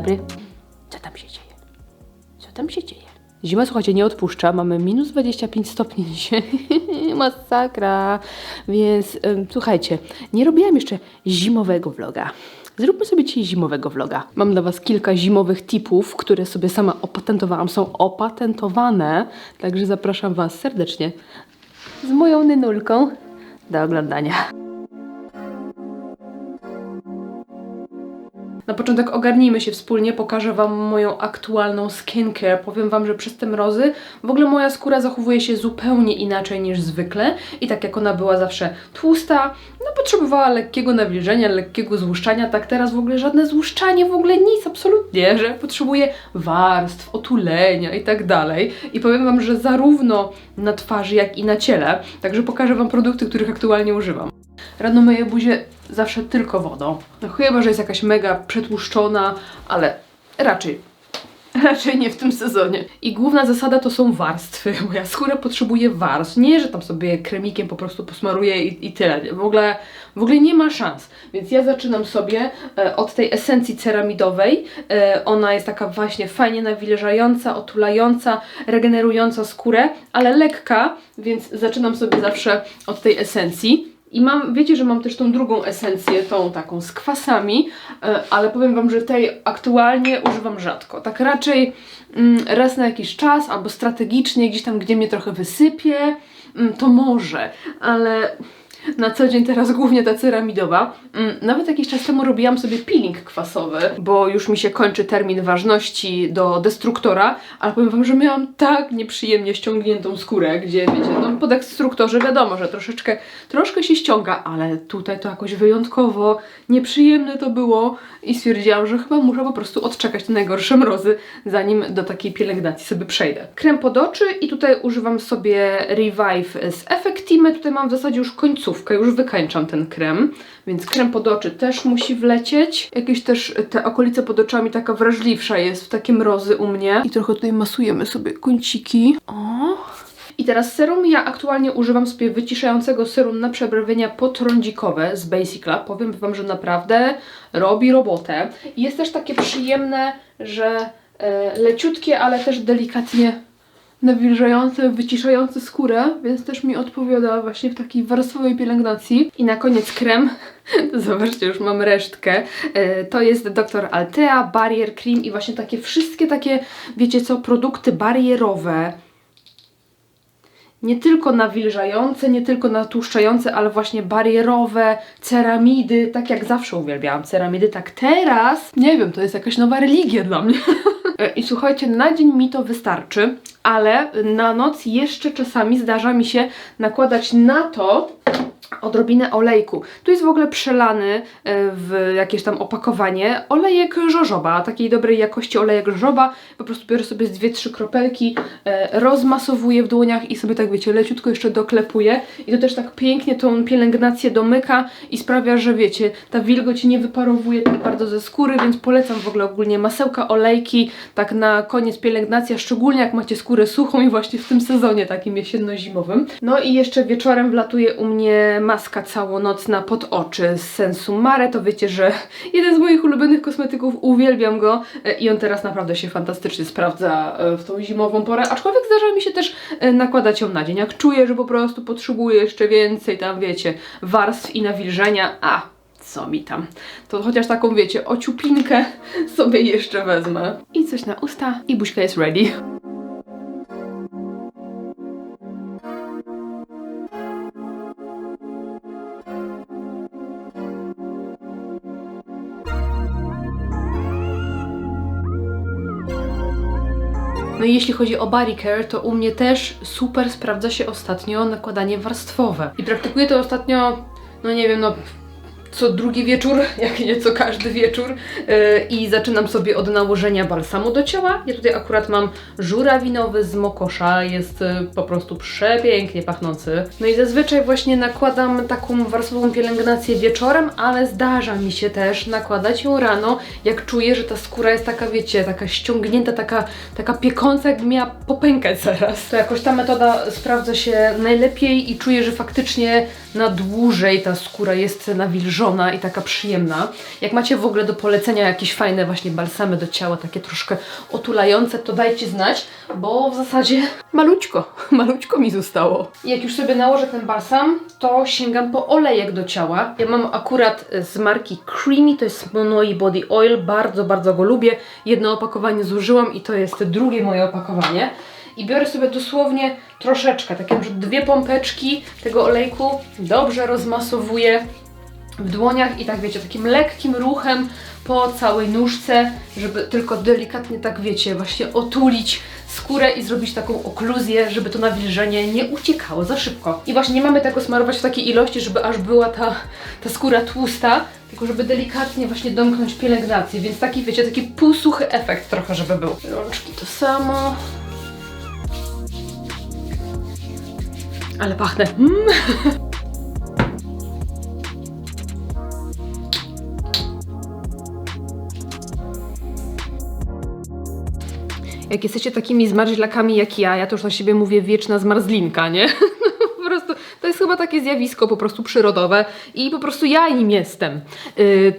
dobry. Co tam się dzieje? Co tam się dzieje? Zima, słuchajcie, nie odpuszcza. Mamy minus 25 stopni dzisiaj. Masakra. Więc słuchajcie, nie robiłam jeszcze zimowego vloga. Zróbmy sobie dzisiaj zimowego vloga. Mam dla Was kilka zimowych tipów, które sobie sama opatentowałam. Są opatentowane, także zapraszam Was serdecznie z moją nynulką do oglądania. Na początek ogarnijmy się wspólnie, pokażę Wam moją aktualną skincare. Powiem Wam, że przez te mrozy w ogóle moja skóra zachowuje się zupełnie inaczej niż zwykle i tak jak ona była zawsze tłusta, no potrzebowała lekkiego nawilżenia, lekkiego złuszczania, tak teraz w ogóle żadne złuszczanie, w ogóle nic, absolutnie, że potrzebuje warstw, otulenia i tak dalej. I powiem Wam, że zarówno na twarzy, jak i na ciele, także pokażę Wam produkty, których aktualnie używam. Rano myję buzię zawsze tylko wodą. No chyba, że jest jakaś mega przetłuszczona, ale raczej nie w tym sezonie. I główna zasada to są warstwy. Moja skóra potrzebuje warstw. Nie, że tam sobie kremikiem po prostu posmaruję i tyle. W ogóle nie ma szans. Więc ja zaczynam sobie od tej esencji ceramidowej. Ona jest taka właśnie fajnie nawilżająca, otulająca, regenerująca skórę, ale lekka, więc zaczynam sobie zawsze od tej esencji. I wiecie, że mam też tą drugą esencję, tą taką z kwasami, ale powiem Wam, że tej aktualnie używam rzadko. Tak raczej raz na jakiś czas, albo strategicznie, gdzieś tam, gdzie mnie trochę wysypie, to może, ale na co dzień teraz głównie ta ceramidowa. Nawet jakiś czas temu robiłam sobie peeling kwasowy, bo już mi się kończy termin ważności do destruktora, ale powiem Wam, że miałam tak nieprzyjemnie ściągniętą skórę, gdzie wiecie, no po destruktorze wiadomo, że troszkę się ściąga, ale tutaj to jakoś wyjątkowo nieprzyjemne to było i stwierdziłam, że chyba muszę po prostu odczekać te najgorsze mrozy, zanim do takiej pielęgnacji sobie przejdę. Krem pod oczy i tutaj używam sobie Revive z Effectime, tutaj mam w zasadzie już końcówkę, już wykańczam ten krem, więc krem pod oczy też musi wlecieć. Jakieś też te okolice pod oczami taka wrażliwsza jest w takie mrozy u mnie. I trochę tutaj masujemy sobie kąciki. O! I teraz serum. Ja aktualnie używam sobie wyciszającego serum na przebarwienia potrądzikowe z Basic Lab. Powiem Wam, że naprawdę robi robotę. I jest też takie przyjemne, że leciutkie, ale też delikatnie nawilżające, wyciszające skórę, więc też mi odpowiada właśnie w takiej warstwowej pielęgnacji. I na koniec krem, to zobaczcie, już mam resztkę, to jest Dr. Altea Barrier Cream i właśnie takie wszystkie takie, wiecie co, produkty barierowe. Nie tylko nawilżające, nie tylko natłuszczające, ale właśnie barierowe, ceramidy, tak jak zawsze uwielbiałam ceramidy, tak teraz, nie wiem, to jest jakaś nowa religia dla mnie. I słuchajcie, na dzień mi to wystarczy, ale na noc jeszcze czasami zdarza mi się nakładać na to odrobinę olejku. Tu jest w ogóle przelany w jakieś tam opakowanie olejek jojoba, takiej dobrej jakości olejek jojoba. Po prostu biorę sobie z 2-3 kropelki, rozmasowuję w dłoniach i sobie tak wiecie, leciutko jeszcze doklepuję. I to też tak pięknie tą pielęgnację domyka i sprawia, że wiecie, ta wilgoć nie wyparowuje tak bardzo ze skóry, więc polecam w ogóle ogólnie masełka, olejki, tak na koniec pielęgnacja, szczególnie jak macie skórę suchą i właśnie w tym sezonie takim jesienno-zimowym. No i jeszcze wieczorem wlatuje u mnie maska całonocna pod oczy z Sensu Mare. To wiecie, że jeden z moich ulubionych kosmetyków, uwielbiam go i on teraz naprawdę się fantastycznie sprawdza w tą zimową porę, aczkolwiek zdarza mi się też nakładać ją na dzień, jak czuję, że po prostu potrzebuję jeszcze więcej tam wiecie, warstw i nawilżenia, co mi tam, to chociaż taką wiecie, ociupinkę sobie jeszcze wezmę. I coś na usta i buźka jest ready. No i jeśli chodzi o body care, to u mnie też super sprawdza się ostatnio nakładanie warstwowe. I praktykuję to ostatnio, no nie wiem, no co drugi wieczór, jak nie co każdy wieczór i zaczynam sobie od nałożenia balsamu do ciała. Ja tutaj akurat mam żurawinowy z Mokosza, jest po prostu przepięknie pachnący. No i zazwyczaj właśnie nakładam taką warstwową pielęgnację wieczorem, ale zdarza mi się też nakładać ją rano, jak czuję, że ta skóra jest taka, wiecie, taka ściągnięta, taka piekąca, jakby miała popękać zaraz. To jakoś ta metoda sprawdza się najlepiej i czuję, że faktycznie na dłużej ta skóra jest nawilżona, nawilżona i taka przyjemna. Jak macie w ogóle do polecenia jakieś fajne właśnie balsamy do ciała, takie troszkę otulające, to dajcie znać, bo w zasadzie malućko mi zostało. I jak już sobie nałożę ten balsam, to sięgam po olejek do ciała. Ja mam akurat z marki Creamy, to jest Monoi Body Oil, bardzo go lubię. Jedno opakowanie zużyłam i to jest drugie moje opakowanie. I biorę sobie dosłownie troszeczkę, takie może 2 pompeczki tego olejku, dobrze rozmasowuję w dłoniach i tak wiecie, takim lekkim ruchem po całej nóżce, żeby tylko delikatnie tak wiecie, właśnie otulić skórę i zrobić taką okluzję, żeby to nawilżenie nie uciekało za szybko. I właśnie nie mamy tego smarować w takiej ilości, żeby aż była ta skóra tłusta, tylko żeby delikatnie właśnie domknąć pielęgnację, więc taki wiecie, taki półsuchy efekt trochę, żeby był. Rączki to samo. Ale pachnę. Jak jesteście takimi zmarzlakami jak ja to już na siebie mówię wieczna zmarzlinka, nie? Po prostu to jest chyba takie zjawisko po prostu przyrodowe i po prostu ja nim jestem.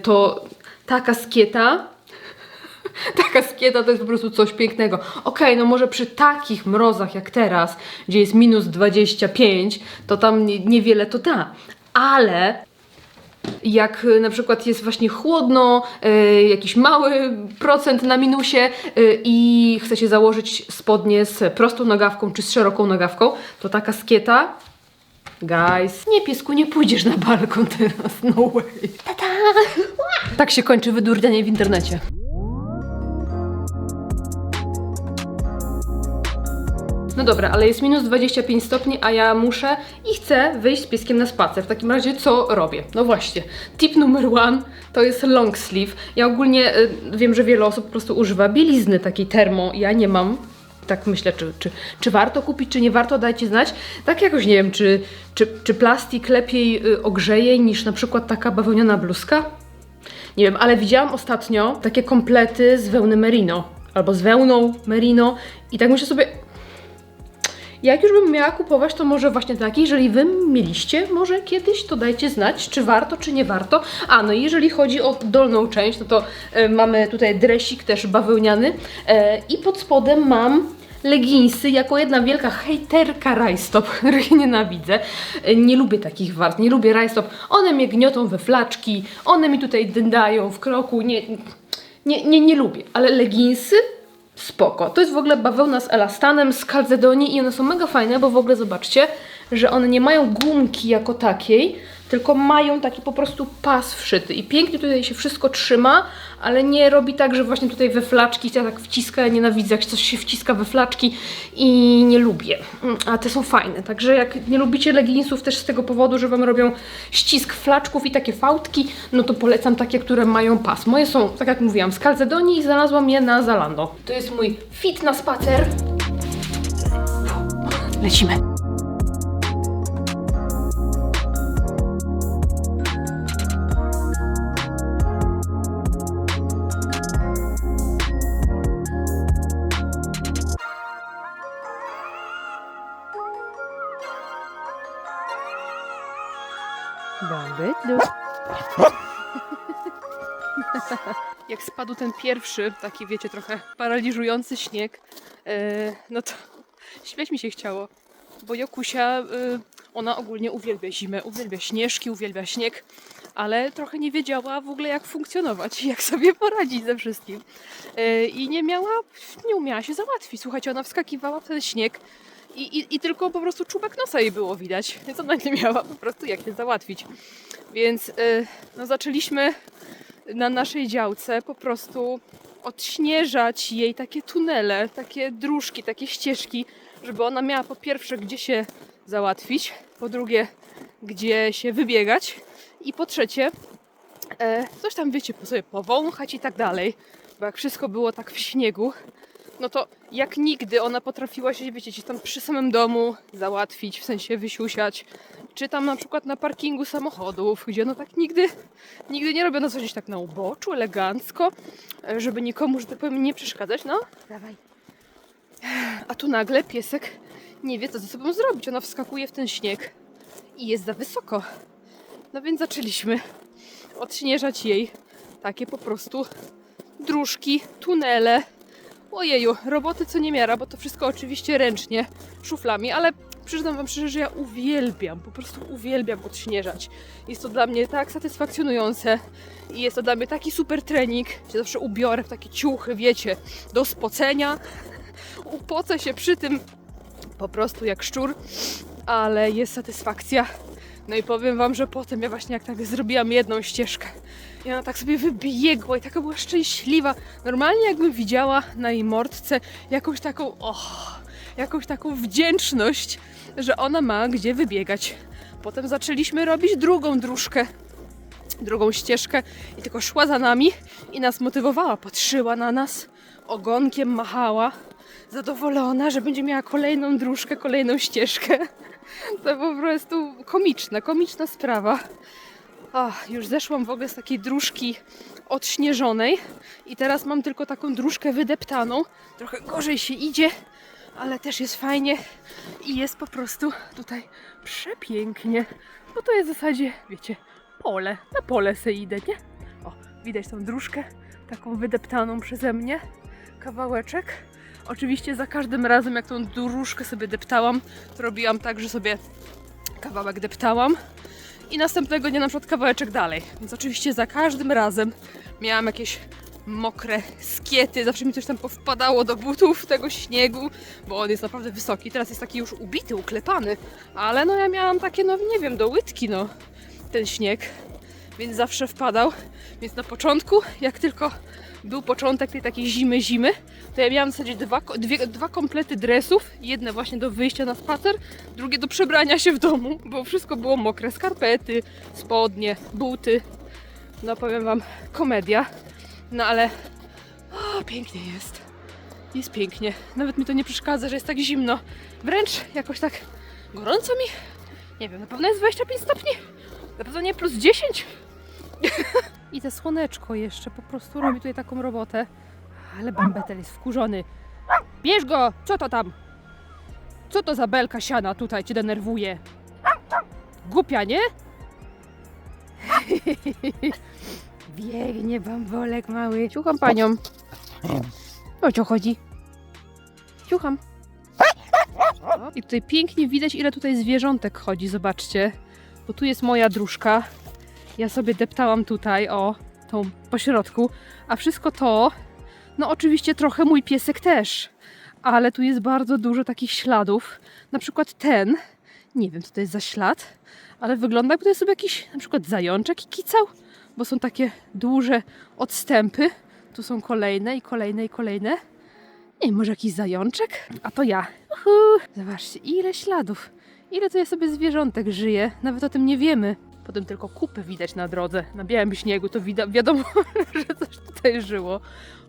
To taka skieta to jest po prostu coś pięknego. Okej, no może przy takich mrozach jak teraz, gdzie jest -25, to tam niewiele to da. Ale jak na przykład jest właśnie chłodno, jakiś mały procent na minusie i chce się założyć spodnie z prostą nogawką czy z szeroką nogawką, to taka skieta, guys, nie piesku, nie pójdziesz na balkon teraz, no way. Ta-ta! Tak się kończy wydurnianie w internecie. No dobra, ale jest -25 stopni, a ja muszę i chcę wyjść z pieskiem na spacer. W takim razie co robię? No właśnie, tip numer 1 to jest long sleeve. Ja ogólnie wiem, że wiele osób po prostu używa bielizny takiej termo. Ja nie mam. Tak myślę, czy warto kupić, czy nie warto, dajcie znać. Tak jakoś nie wiem, czy plastik lepiej ogrzeje niż na przykład taka bawełniana bluzka? Nie wiem, ale widziałam ostatnio takie komplety z wełny merino. Albo z wełną merino i tak myślę sobie, jak już bym miała kupować, to może właśnie taki, jeżeli wy mieliście może kiedyś, to dajcie znać, czy warto, czy nie warto. A, no i jeżeli chodzi o dolną część, no to mamy tutaj dresik też bawełniany i pod spodem mam leginsy jako jedna wielka hejterka rajstop, których nienawidzę. Nie lubię takich warstw, nie lubię rajstop. One mnie gniotą we flaczki, one mi tutaj dędają w kroku, nie lubię. Ale leginsy spoko. To jest w ogóle bawełna z elastanem, z kalcedonii i one są mega fajne, bo w ogóle zobaczcie, że one nie mają gumki jako takiej, tylko mają taki po prostu pas wszyty i pięknie tutaj się wszystko trzyma, ale nie robi tak, że właśnie tutaj we flaczki się tak wciska. Ja nienawidzę, jak coś się wciska we flaczki i nie lubię. A te są fajne, także jak nie lubicie leginsów też z tego powodu, że wam robią ścisk flaczków i takie fałdki, no to polecam takie, które mają pas. Moje są, tak jak mówiłam, z kalcedonii i znalazłam je na Zalando. To jest mój fit na spacer. Lecimy. Jak spadł ten pierwszy, taki wiecie, trochę paraliżujący śnieg, no to śmiać mi się chciało, bo Jokusia, ona ogólnie uwielbia zimę, uwielbia śnieżki, uwielbia śnieg, ale trochę nie wiedziała w ogóle jak funkcjonować, jak sobie poradzić ze wszystkim i nie umiała się załatwić. Słuchajcie, ona wskakiwała w ten śnieg i tylko po prostu czubek nosa jej było widać, więc ona nie miała po prostu jak się załatwić. Więc no, zaczęliśmy na naszej działce po prostu odśnieżać jej takie tunele, takie dróżki, takie ścieżki, żeby ona miała po pierwsze gdzie się załatwić, po drugie gdzie się wybiegać i po trzecie coś tam wiecie, sobie powąchać i tak dalej, bo jak wszystko było tak w śniegu, no to jak nigdy ona potrafiła się, wiecie, gdzieś tam przy samym domu załatwić, w sensie wysiusiać, czy tam na przykład na parkingu samochodów, gdzie no tak nigdy nie robiono coś gdzieś tak na uboczu, elegancko, żeby nikomu, że tak powiem, nie przeszkadzać, no. Dawaj. A tu nagle piesek nie wie, co ze sobą zrobić. Ona wskakuje w ten śnieg i jest za wysoko. No więc zaczęliśmy odśnieżać jej takie po prostu dróżki, tunele. Ojeju, roboty co niemiara, bo to wszystko oczywiście ręcznie, szuflami, ale przyznam wam szczerze, że ja uwielbiam, po prostu uwielbiam odśnieżać. Jest to dla mnie tak satysfakcjonujące i jest to dla mnie taki super trening, gdzie zawsze ubiorę w takie ciuchy, wiecie, do spocenia. Upocę się przy tym po prostu jak szczur, ale jest satysfakcja. No i powiem wam, że potem ja właśnie jak tak zrobiłam jedną ścieżkę i ona tak sobie wybiegła i taka była szczęśliwa. Normalnie jakbym widziała na jej mordce jakąś taką wdzięczność, że ona ma gdzie wybiegać. Potem zaczęliśmy robić drugą dróżkę, drugą ścieżkę i tylko szła za nami i nas motywowała, patrzyła na nas, ogonkiem machała, zadowolona, że będzie miała kolejną dróżkę, kolejną ścieżkę. To po prostu komiczna sprawa. Już zeszłam w ogóle z takiej dróżki odśnieżonej i teraz mam tylko taką dróżkę wydeptaną. Trochę gorzej się idzie, ale też jest fajnie i jest po prostu tutaj przepięknie, bo to jest w zasadzie, wiecie, pole. Na pole se idę, nie? O, widać tą dróżkę taką wydeptaną przeze mnie, kawałeczek. Oczywiście za każdym razem jak tą dróżkę sobie deptałam, to robiłam tak, że sobie kawałek deptałam i następnego dnia na przykład kawałeczek dalej. Więc oczywiście za każdym razem miałam jakieś mokre skiety, zawsze mi coś tam powpadało do butów tego śniegu, bo on jest naprawdę wysoki. Teraz jest taki już ubity, uklepany, ale no ja miałam takie, no nie wiem, do łydki ten śnieg, więc zawsze wpadał. Więc na początku, jak tylko był początek tej takiej zimy, to ja miałam w zasadzie dwa komplety dresów. Jedne właśnie do wyjścia na spacer, drugie do przebrania się w domu, bo wszystko było mokre. Skarpety, spodnie, buty. No powiem wam, komedia. No ale pięknie jest. Jest pięknie. Nawet mi to nie przeszkadza, że jest tak zimno. Wręcz jakoś tak gorąco mi. Nie wiem, na pewno jest 25 stopni. Na pewno nie plus 10. I te słoneczko jeszcze po prostu robi tutaj taką robotę. Ale Bambetel jest wkurzony. Bierz go! Co to tam? Co to za belka siana tutaj cię denerwuje? Głupia, nie? Biegnie bambolek mały. Ciucham panią. O co chodzi? Ciucham. I tutaj pięknie widać, ile tutaj zwierzątek chodzi. Zobaczcie. Bo tu jest moja dróżka. Ja sobie deptałam tutaj, tą pośrodku. A wszystko to, no oczywiście trochę mój piesek też. Ale tu jest bardzo dużo takich śladów. Na przykład ten. Nie wiem, co to jest za ślad. Ale wygląda, jakby to jest sobie jakiś na przykład zajączek kicał. Bo są takie duże odstępy. Tu są kolejne i kolejne i kolejne. Nie wiem, może jakiś zajączek? A to ja. Zobaczcie, ile śladów. Ile tutaj sobie zwierzątek żyje. Nawet o tym nie wiemy. Potem tylko kupy widać na drodze. Na białym śniegu to wiadomo, że coś tutaj żyło.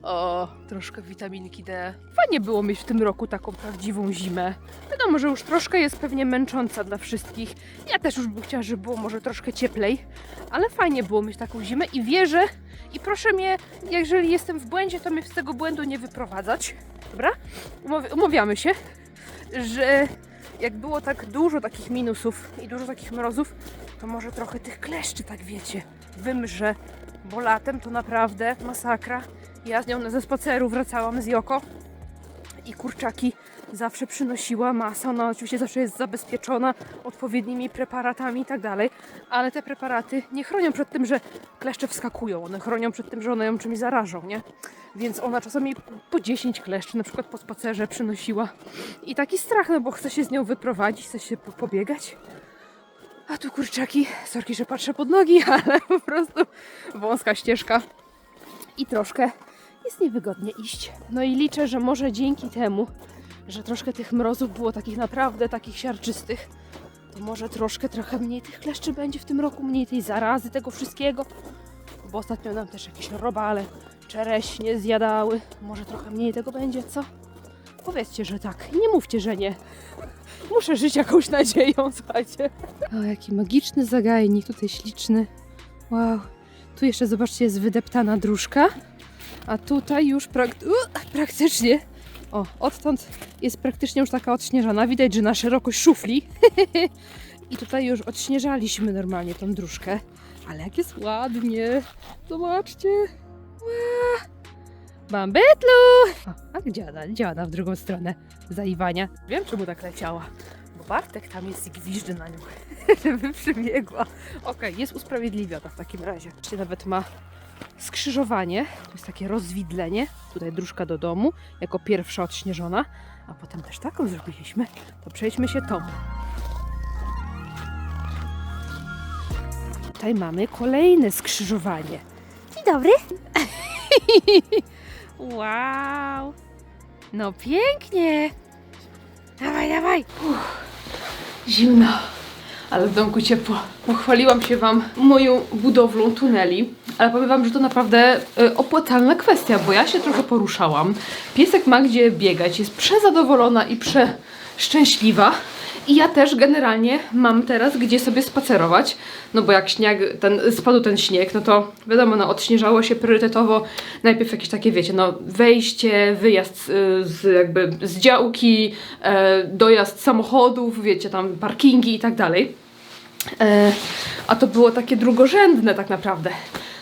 O, troszkę witaminki D. Fajnie było mieć w tym roku taką prawdziwą zimę. Wiadomo, że już troszkę jest pewnie męcząca dla wszystkich. Ja też już bym chciała, żeby było może troszkę cieplej. Ale fajnie było mieć taką zimę i wierzę. I proszę mnie, jeżeli jestem w błędzie, to mnie z tego błędu nie wyprowadzać. Dobra? Umawiamy się, że jak było tak dużo takich minusów i dużo takich mrozów, to może trochę tych kleszczy, tak wiecie, wymrze, bo latem to naprawdę masakra. Ja z nią ze spaceru wracałam z Joko i kurczaki zawsze przynosiła masa. Ona oczywiście zawsze jest zabezpieczona odpowiednimi preparatami i tak dalej, ale te preparaty nie chronią przed tym, że kleszcze wskakują. One chronią przed tym, że one ją czymś zarażą, nie? Więc ona czasami po 10 kleszczy na przykład po spacerze przynosiła. I taki strach, no bo chce się z nią wyprowadzić, chce się pobiegać. A tu kurczaki, sorki, że patrzę pod nogi, ale po prostu wąska ścieżka i troszkę jest niewygodnie iść. No i liczę, że może dzięki temu, że troszkę tych mrozów było takich naprawdę takich siarczystych, to może trochę mniej tych kleszczy będzie w tym roku, mniej tej zarazy, tego wszystkiego. Bo ostatnio nam też jakieś robale, czereśnie zjadały. Może trochę mniej tego będzie, co? Powiedzcie, że tak. Nie mówcie, że nie. Muszę żyć jakąś nadzieją, słuchajcie. O, jaki magiczny zagajnik, tutaj śliczny. Wow. Tu jeszcze, zobaczcie, jest wydeptana dróżka. A tutaj już praktycznie, odtąd jest praktycznie już taka odśnieżana. Widać, że na szerokość szufli. I tutaj już odśnieżaliśmy normalnie tą dróżkę. Ale jak jest ładnie. Zobaczcie. Ła. Bambetlu! A gdzie ona w drugą stronę? Za Iwania. Wiem, czemu tak leciała. Bo Bartek tam jest i gwiżdży na nią, żeby przybiegła. Okej, jest usprawiedliwiona w takim razie. Jeszcze nawet ma skrzyżowanie. To jest takie rozwidlenie. Tutaj dróżka do domu, jako pierwsza odśnieżona. A potem też taką zrobiliśmy. To przejdźmy się tą. Tutaj mamy kolejne skrzyżowanie. Dzień dobry. Wow. No pięknie. Dawaj, dawaj. Zimno, ale w domku ciepło. Pochwaliłam się Wam moją budowlą tuneli, ale powiem Wam, że to naprawdę opłacalna kwestia, bo ja się trochę poruszałam. Piesek ma gdzie biegać, jest przezadowolona i przeszczęśliwa. I ja też generalnie mam teraz gdzie sobie spacerować, no bo jak spadł ten śnieg, no to wiadomo, no odśnieżało się priorytetowo najpierw jakieś takie, wiecie, no wejście, wyjazd z działki, dojazd samochodów, wiecie, tam parkingi i tak dalej. A to było takie drugorzędne tak naprawdę.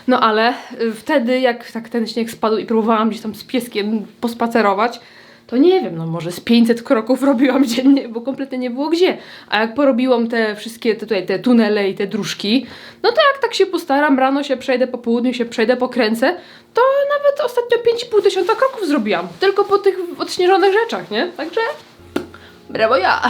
No ale wtedy jak tak ten śnieg spadł i próbowałam gdzieś tam z pieskiem pospacerować, to nie wiem, no może z 500 kroków robiłam dziennie, bo kompletnie nie było gdzie. A jak porobiłam te wszystkie te tunele i te dróżki, no to jak tak się postaram, rano się przejdę, po południu się przejdę, pokręcę, to nawet ostatnio 5500 kroków zrobiłam. Tylko po tych odśnieżonych rzeczach, nie? Także brawo ja!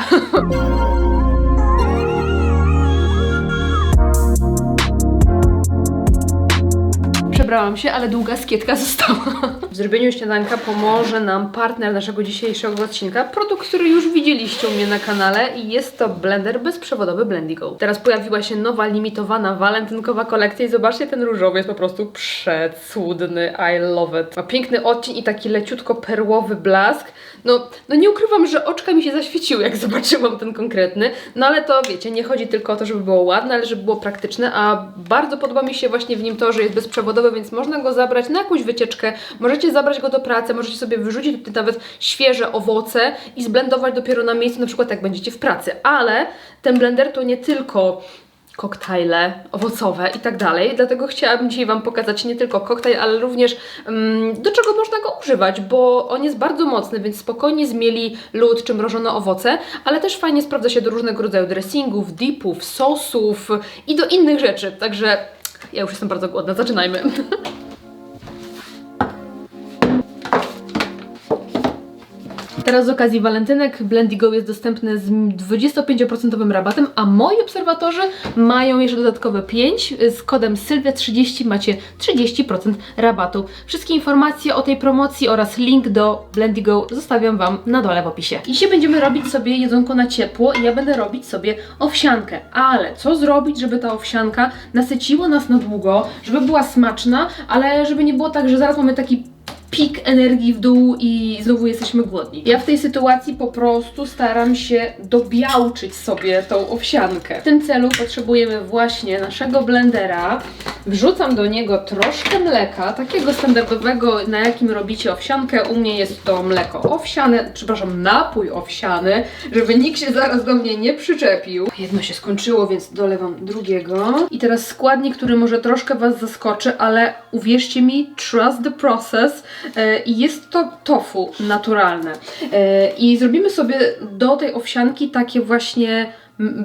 Przebrałam się, ale długa skietka została. W zrobieniu śniadanka pomoże nam partner naszego dzisiejszego odcinka. Produkt, który już widzieliście u mnie na kanale i jest to blender bezprzewodowy Blendigo. Teraz pojawiła się nowa, limitowana, walentynkowa kolekcja i zobaczcie, ten różowy jest po prostu przecudny. I love it. Ma piękny odcień i taki leciutko perłowy blask. No nie ukrywam, że oczka mi się zaświeciły, jak zobaczyłam ten konkretny. No ale to wiecie, nie chodzi tylko o to, żeby było ładne, ale żeby było praktyczne, a bardzo podoba mi się właśnie w nim to, że jest bezprzewodowy, więc można go zabrać na jakąś wycieczkę, możecie zabrać go do pracy, możecie sobie wyrzucić tutaj nawet świeże owoce i zblendować dopiero na miejscu, na przykład jak będziecie w pracy. Ale ten blender to nie tylko koktajle owocowe i tak dalej, dlatego chciałabym dzisiaj Wam pokazać nie tylko koktajl, ale również do czego można go używać, bo on jest bardzo mocny, więc spokojnie zmieli lód czy mrożone owoce, ale też fajnie sprawdza się do różnego rodzaju dressingów, dipów, sosów i do innych rzeczy, także ja już jestem bardzo głodna, zaczynajmy. Teraz z okazji walentynek Blendigo jest dostępne z 25% rabatem, a moi obserwatorzy mają jeszcze dodatkowe 5. Z kodem Sylwia30 macie 30% rabatu. Wszystkie informacje o tej promocji oraz link do Blendigo zostawiam Wam na dole w opisie. I dzisiaj będziemy robić sobie jedzonko na ciepło i ja będę robić sobie owsiankę. Ale co zrobić, żeby ta owsianka nasyciła nas na długo, żeby była smaczna, ale żeby nie było tak, że zaraz mamy taki pik energii w dół i znowu jesteśmy głodni. Ja w tej sytuacji po prostu staram się dobiałczyć sobie tą owsiankę. W tym celu potrzebujemy właśnie naszego blendera. Wrzucam do niego troszkę mleka, takiego standardowego, na jakim robicie owsiankę. U mnie jest to mleko owsiane, przepraszam, napój owsiany, żeby nikt się zaraz do mnie nie przyczepił. Jedno się skończyło, więc dolewam drugiego. I teraz składnik, który może troszkę Was zaskoczy, ale uwierzcie mi, trust the process. I jest to tofu naturalne. I zrobimy sobie do tej owsianki takie właśnie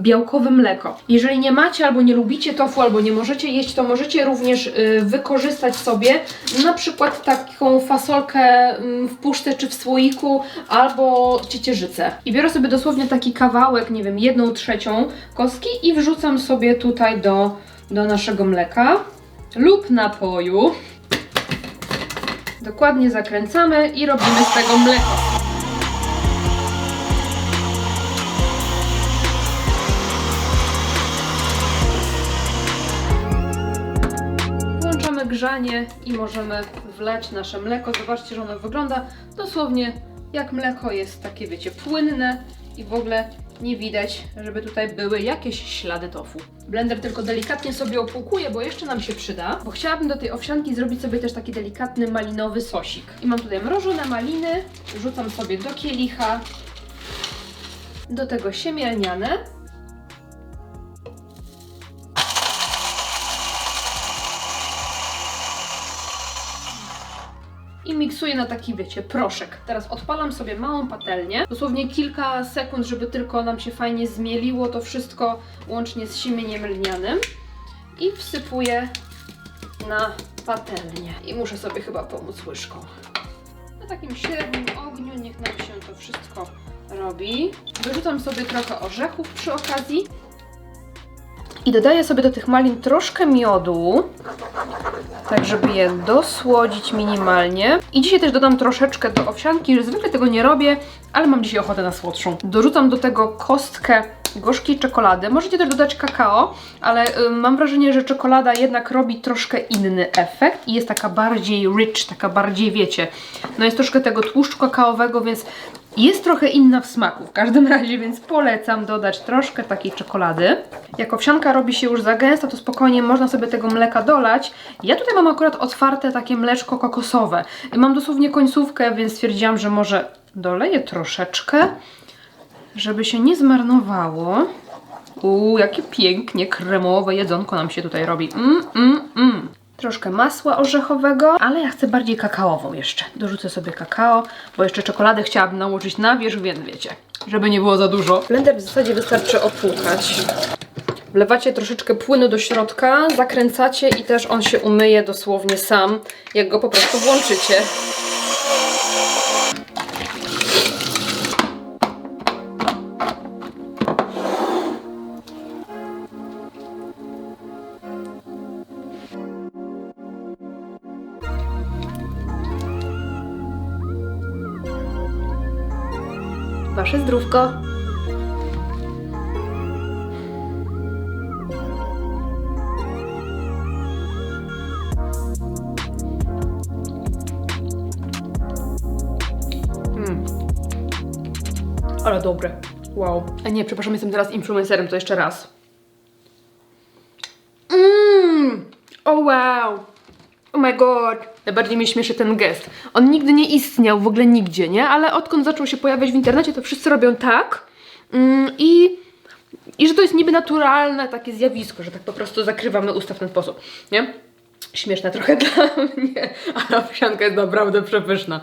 białkowe mleko. Jeżeli nie macie albo nie lubicie tofu, albo nie możecie jeść, to możecie również wykorzystać sobie na przykład taką fasolkę w puszce czy w słoiku, albo ciecierzycę. I biorę sobie dosłownie taki kawałek, nie wiem, 1/3 kostki i wrzucam sobie tutaj do naszego mleka lub napoju. Dokładnie zakręcamy i robimy z tego mleko. Włączamy grzanie i możemy wlać nasze mleko. Zobaczcie, że ono wygląda dosłownie jak mleko, jest takie, wiecie, płynne i w ogóle nie widać, żeby tutaj były jakieś ślady tofu. Blender tylko delikatnie sobie opłukuje, bo jeszcze nam się przyda, bo chciałabym do tej owsianki zrobić sobie też taki delikatny malinowy sosik. I mam tutaj mrożone maliny, wrzucam sobie do kielicha, do tego siemię lniane. i miksuję na taki, wiecie, proszek. Teraz odpalam sobie małą patelnię, dosłownie kilka sekund, żeby tylko nam się fajnie zmieliło to wszystko łącznie z siemieniem lnianym i wsypuję na patelnię. I muszę sobie chyba pomóc łyżką. Na takim średnim ogniu niech nam się to wszystko robi. Wyrzucam sobie trochę orzechów przy okazji i dodaję sobie do tych malin troszkę miodu, tak żeby je dosłodzić minimalnie. I dzisiaj też dodam troszeczkę do owsianki, że zwykle tego nie robię, ale mam dzisiaj ochotę na słodszą. Dorzucam do tego kostkę gorzkiej czekolady. Możecie też dodać kakao, ale mam wrażenie, że czekolada jednak robi troszkę inny efekt i jest taka bardziej rich, taka bardziej, wiecie, no jest troszkę tego tłuszczu kakaowego, więc jest trochę inna w smaku. W każdym razie, więc polecam dodać troszkę takiej czekolady. Jak owsianka robi się już za gęsta, to spokojnie można sobie tego mleka dolać. Ja tutaj mam akurat otwarte takie mleczko kokosowe. Mam dosłownie końcówkę, więc stwierdziłam, że może doleję troszeczkę, żeby się nie zmarnowało. Jakie pięknie kremowe jedzonko nam się tutaj robi. Troszkę masła orzechowego, ale ja chcę bardziej kakaową jeszcze. Dorzucę sobie kakao, bo jeszcze czekoladę chciałabym nałożyć na wierzch, więc wiecie, żeby nie było za dużo. Blender w zasadzie wystarczy opłukać. Wlewacie troszeczkę płynu do środka, zakręcacie i też on się umyje dosłownie sam, jak go po prostu włączycie. Wasze zdrówko. Ale dobre. Wow. A nie, przepraszam, jestem teraz influencerem, to jeszcze raz. Oh wow. Oh my god. Najbardziej mnie śmieszy ten gest. On nigdy nie istniał, w ogóle nigdzie, nie? Ale odkąd zaczął się pojawiać w internecie, to wszyscy robią tak. I że to jest niby naturalne takie zjawisko, że tak po prostu zakrywamy usta w ten sposób, nie? Śmieszne trochę dla mnie, ale owsianka jest naprawdę przepyszna.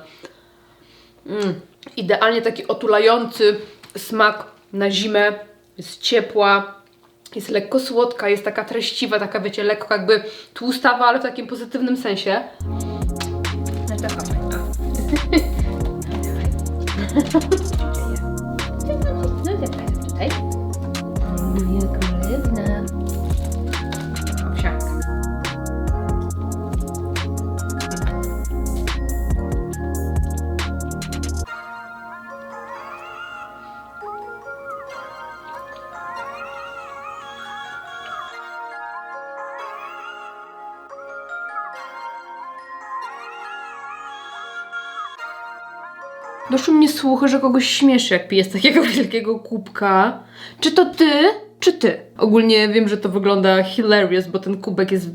Idealnie taki otulający smak na zimę, jest ciepła, jest lekko słodka, jest taka treściwa, taka wiecie, lekko jakby tłustawa, ale w takim pozytywnym sensie. No to chodź. No tutaj. Moja królewna. Owsianka. Doszły mnie słuchy, że kogoś śmieszy, jak pije z takiego wielkiego kubka. Czy to ty? Czy ty? Ogólnie wiem, że to wygląda hilarious, bo ten kubek jest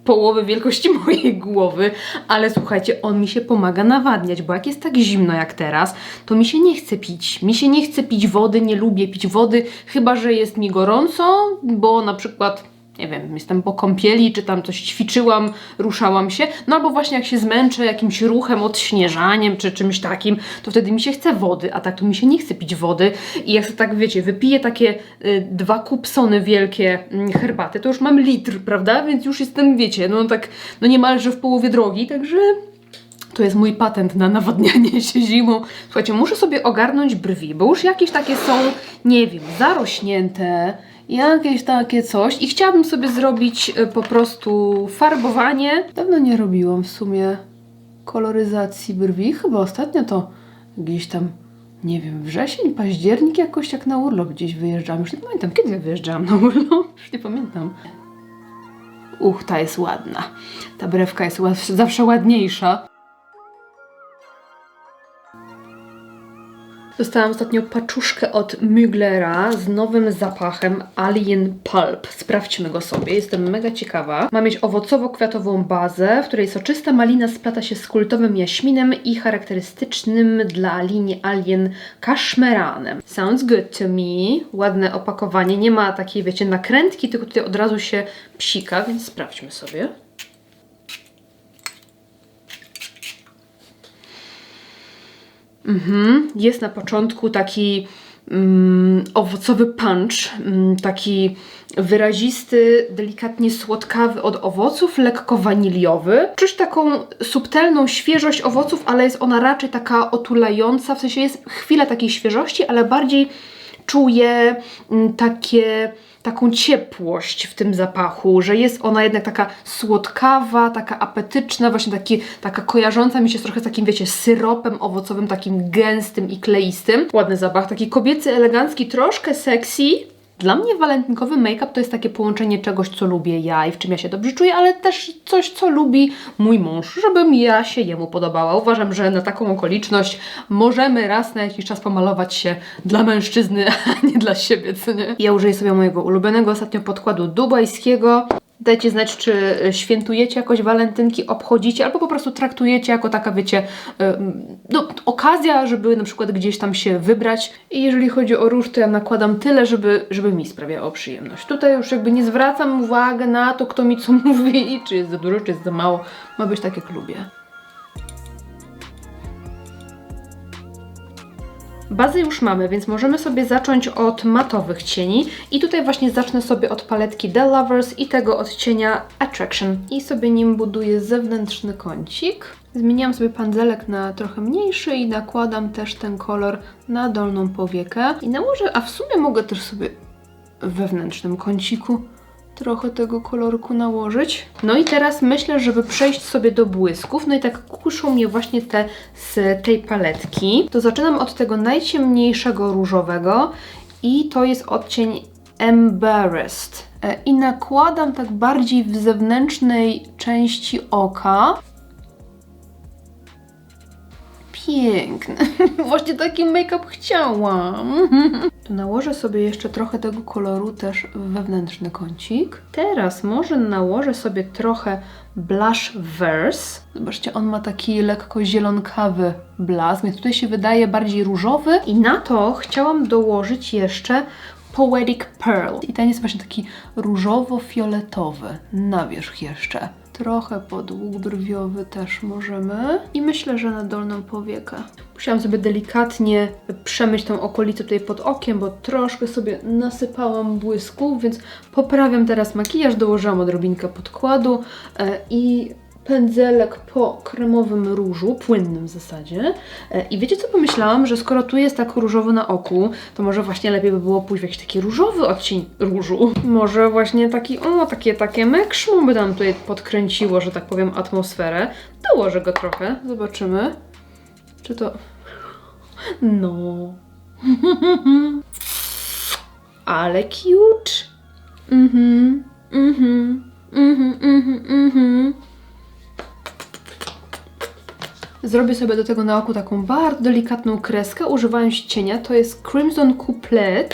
połowy wielkości mojej głowy, ale słuchajcie, on mi się pomaga nawadniać, bo jak jest tak zimno jak teraz, to mi się nie chce pić. Mi się nie chce pić wody, nie lubię pić wody, chyba że jest mi gorąco, bo na przykład nie wiem, jestem po kąpieli, czy tam coś ćwiczyłam, ruszałam się, no albo właśnie jak się zmęczę jakimś ruchem, odśnieżaniem, czy czymś takim, to wtedy mi się chce wody, a tak to mi się nie chce pić wody i jak sobie tak, wiecie, wypiję takie 2 kupsony wielkie herbaty, to już mam litr, prawda, więc już jestem, wiecie, no tak, no niemalże w połowie drogi, także to jest mój patent na nawadnianie się zimą. Słuchajcie, muszę sobie ogarnąć brwi, bo już jakieś takie są, nie wiem, zarośnięte, jakieś takie coś i chciałabym sobie zrobić po prostu farbowanie. Dawno nie robiłam w sumie koloryzacji brwi, chyba ostatnio to gdzieś tam, nie wiem, wrzesień, październik jakoś jak na urlop gdzieś wyjeżdżałam. Już nie pamiętam, kiedy ja wyjeżdżałam na urlop, już nie pamiętam. Ta jest ładna. Ta brewka jest zawsze ładniejsza. Dostałam ostatnio paczuszkę od Muglera z nowym zapachem Alien Pulp. Sprawdźmy go sobie, jestem mega ciekawa. Ma mieć owocowo-kwiatową bazę, w której soczysta malina splata się z kultowym jaśminem i charakterystycznym dla linii Alien kaszmeranem. Sounds good to me. Ładne opakowanie, nie ma takiej, wiecie, nakrętki, tylko tutaj od razu się psika, więc sprawdźmy sobie. Jest na początku taki owocowy punch, taki wyrazisty, delikatnie słodkawy od owoców, lekko waniliowy. Czuć taką subtelną świeżość owoców, ale jest ona raczej taka otulająca, w sensie jest chwila takiej świeżości, ale bardziej czuję taką ciepłość w tym zapachu, że jest ona jednak taka słodkawa, taka apetyczna, właśnie taka kojarząca mi się trochę z takim, wiecie, syropem owocowym, takim gęstym i kleistym. Ładny zapach, taki kobiecy, elegancki, troszkę sexy. Dla mnie walentynkowy make-up to jest takie połączenie czegoś, co lubię ja i w czym ja się dobrze czuję, ale też coś, co lubi mój mąż, żebym ja się jemu podobała. Uważam, że na taką okoliczność możemy raz na jakiś czas pomalować się dla mężczyzny, a nie dla siebie, co nie? Ja użyję sobie mojego ulubionego ostatnio podkładu dubajskiego. Dajcie znać, czy świętujecie jakoś walentynki, obchodzicie, albo po prostu traktujecie jako taka, wiecie, okazja, żeby na przykład gdzieś tam się wybrać. I jeżeli chodzi o róż, to ja nakładam tyle, żeby mi sprawiało przyjemność. Tutaj już jakby nie zwracam uwagi na to, kto mi co mówi, czy jest za dużo, czy jest za mało. Ma być tak, jak lubię. Bazę już mamy, więc możemy sobie zacząć od matowych cieni i tutaj właśnie zacznę sobie od paletki The Lovers i tego odcienia Attraction i sobie nim buduję zewnętrzny kącik. Zmieniłam sobie pędzelek na trochę mniejszy i nakładam też ten kolor na dolną powiekę i nałożę, a w sumie mogę też sobie w wewnętrznym kąciku trochę tego kolorku nałożyć. No i teraz myślę, żeby przejść sobie do błysków. No i tak kuszą mnie właśnie te z tej paletki. To zaczynam od tego najciemniejszego różowego i to jest odcień Embarrassed. I nakładam tak bardziej w zewnętrznej części oka. Piękny. Właśnie taki make-up chciałam. Tu nałożę sobie jeszcze trochę tego koloru też w wewnętrzny kącik. Teraz może nałożę sobie trochę blush Verse. Zobaczcie, on ma taki lekko zielonkawy blask, więc tutaj się wydaje bardziej różowy. I na to chciałam dołożyć jeszcze Poetic Pearl. I ten jest właśnie taki różowo-fioletowy na wierzch jeszcze. Trochę pod łuk brwiowy też możemy. I myślę, że na dolną powiekę. Musiałam sobie delikatnie przemyć tą okolicę tutaj pod okiem, bo troszkę sobie nasypałam błysków, więc poprawiam teraz makijaż. Dołożyłam odrobinkę podkładu i pędzelek po kremowym różu, płynnym w zasadzie. I wiecie co pomyślałam? Że skoro tu jest tak różowo na oku, to może właśnie lepiej by było pójść w jakiś taki różowy odcień różu. Może właśnie taki, takie mekszmu by nam tutaj podkręciło, że tak powiem, atmosferę. Dołożę go trochę, zobaczymy. Czy to... No... Ale cute! Zrobię sobie do tego na oku taką bardzo delikatną kreskę, używając cienia. To jest Crimson Couple.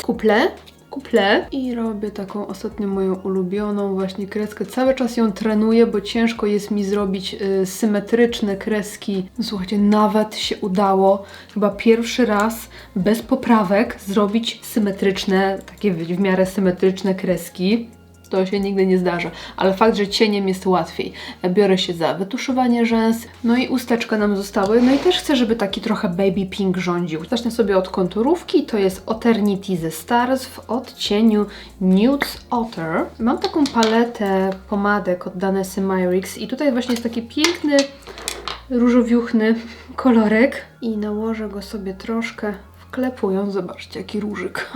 I robię taką ostatnio moją ulubioną właśnie kreskę. Cały czas ją trenuję, bo ciężko jest mi zrobić symetryczne kreski. No, słuchajcie, nawet się udało chyba pierwszy raz bez poprawek zrobić symetryczne, takie w miarę symetryczne kreski. To się nigdy nie zdarza, ale fakt, że cieniem jest łatwiej. Biorę się za wytuszowanie rzęs, no i usteczka nam zostały. No i też chcę, żeby taki trochę baby pink rządził. Zacznę sobie od konturówki, to jest Eternity ze Stars w odcieniu Nude Otter. Mam taką paletę pomadek od Danessy Myricks i tutaj właśnie jest taki piękny, różowiuchny kolorek i nałożę go sobie troszkę wklepując. Zobaczcie, jaki różyk.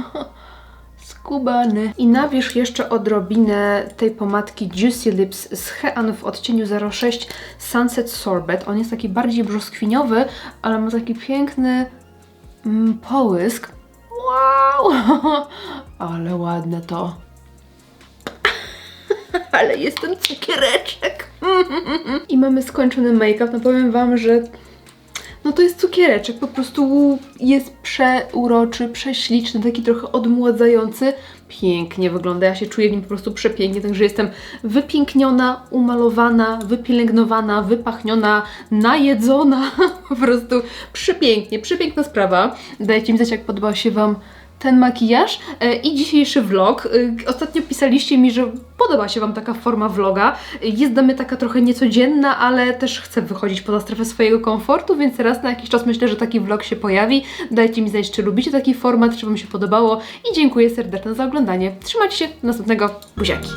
Skubany. I na wierzch jeszcze odrobinę tej pomadki Juicy Lips z Hean w odcieniu 06 Sunset Sorbet. On jest taki bardziej brzoskwiniowy, ale ma taki piękny połysk. Wow! Ale ładne to. Ale jestem cukiereczek. I mamy skończony make-up. No powiem wam, że no to jest cukiereczek, po prostu jest przeuroczy, prześliczny, taki trochę odmładzający. Pięknie wygląda, ja się czuję w nim po prostu przepięknie, także jestem wypiękniona, umalowana, wypielęgnowana, wypachniona, najedzona. Po prostu przepięknie, przepiękna sprawa. Dajcie mi znać, jak podobał się wam ten makijaż i dzisiejszy vlog. Ostatnio pisaliście mi, że podoba się Wam taka forma vloga. Jest dla mnie taka trochę niecodzienna, ale też chcę wychodzić poza strefę swojego komfortu, więc raz na jakiś czas myślę, że taki vlog się pojawi. Dajcie mi znać, czy lubicie taki format, czy Wam się podobało i dziękuję serdecznie za oglądanie. Trzymajcie się, do następnego, buziaki!